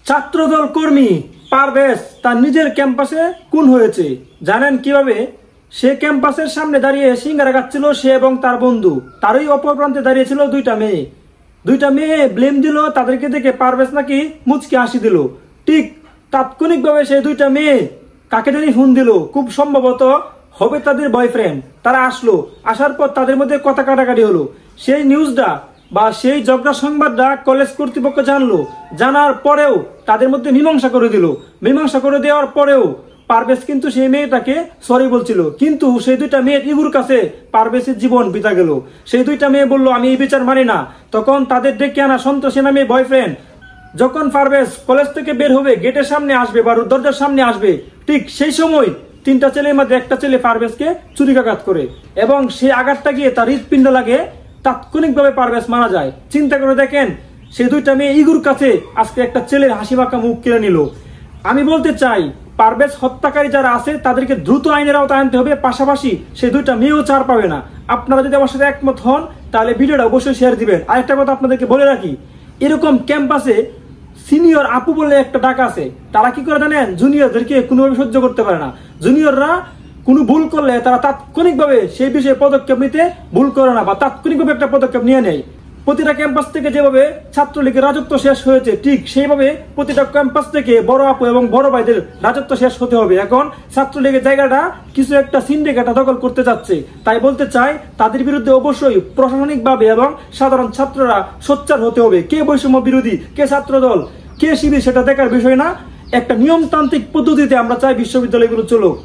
ছাত্রদল কর্মী পারভেজ তার নিজের ক্যাম্পাসে খুন হয়েছে। জানেন কিভাবে? সে ক্যাম্পাসের সামনে দাঁড়িয়ে সিঙ্গারা খাচ্ছিল সে এবং তার বন্ধু। তারই অপর প্রান্তে দাঁড়িয়েছিল দুইটা মেয়ে ব্লেম দিল তাদেরকে দেখে পারভেজ নাকি মুচকি হাসি দিল। ঠিক তাৎক্ষণিকভাবে সেই দুইটা মেয়ে কাকে জানি ফোন দিল, খুব সম্ভবত হবে তাদের বয়ফ্রেন্ড। তারা আসলো, আসার পর তাদের মধ্যে কথা কাটাকাটি হলো। সেই নিউজটা বা সেই ঝগড়া সংবাদটা কলেজ কর্তৃপক্ষ জানলো, জানার পরেও তাদের মধ্যে মীমাংসা করে দিল। মীমাংসা করে দেওয়ার পরেও পারভেজ কিন্তু সেই মেয়েটাকে সরি বলছিল, কিন্তু সেই দুইটা মেয়ের ইগুর কাছে পারভেজের জীবন বিতা গেল। সেই দুইটা মেয়ে বললো আমি এই বিচার মানি না। তখন তাদের ডেকে আনা সন্তোষী নামে বয়ফ্রেন্ড যখন পারভেজ কলেজ থেকে বের হবে, গেটের সামনে আসবে বা দরজার সামনে আসবে, ঠিক সেই সময় তিনটা ছেলের মধ্যে একটা ছেলে পারভেজকে ছুরিকাঘাত করে এবং সেই আঘাতটা গিয়ে তার হৃৎপিণ্ড লাগে। তাৎক্ষণিকভাবে পারভেজ মারা যায়। চিন্তা করে দেখেন, সেই দুইটা মেয়ে ইগুর কাছে আজকে একটা ছেলের হাসি মাখা মুখ কেড়ে নিল। আমি বলতে চাই, পারভেজ হত্যাকারী যারা আছে তাদেরকে দ্রুত আইনের আওতায় আনতে হবে, পাশাপাশি সেই দুইটা মেয়েও ছাড় পাবে না। আপনারা যদি আমার সাথে একমত হন তাহলে ভিডিওটা অবশ্যই শেয়ার দিবেন। আরেকটা কথা আপনাদেরকে বলে রাখি, এরকম ক্যাম্পাসে সিনিয়র আপু বলে একটা ডাক আছে। তারা কি করে জানেন? জুনিয়রদেরকে কোনোভাবে সহ্য করতে পারে না। জুনিয়ররা কোনো ভুল করলে তারা তাৎক্ষণিকভাবে সেই বিষয়ে পদক্ষেপ নিতে ভুল করে না বা তাৎক্ষণিকভাবে একটা পদক্ষেপ নিয়ে নেয়। প্রতিটা ক্যাম্পাস থেকে যেভাবে ছাত্রলীগের রাজত্ব শেষ হয়েছে, ঠিক সেইভাবে প্রতিটা ক্যাম্পাস থেকে বড় আপু এবং বড় ভাইদের রাজত্ব শেষ হতে হবে। এখন ছাত্রলীগের জায়গাটা কিছু একটা সিন্ডিকেট দখল করতে যাচ্ছে। তাই বলতে চাই, তাদের বিরুদ্ধে অবশ্যই প্রশাসনিকভাবে এবং সাধারণ ছাত্ররা সোচ্চার হতে হবে। কে বৈষম্য বিরোধী, কে ছাত্রদল, কে শিবির, সেটা দেখার বিষয় না। একটা নিয়মতান্ত্রিক পদ্ধতিতে আমরা চাই বিশ্ববিদ্যালয়গুলো চলুক।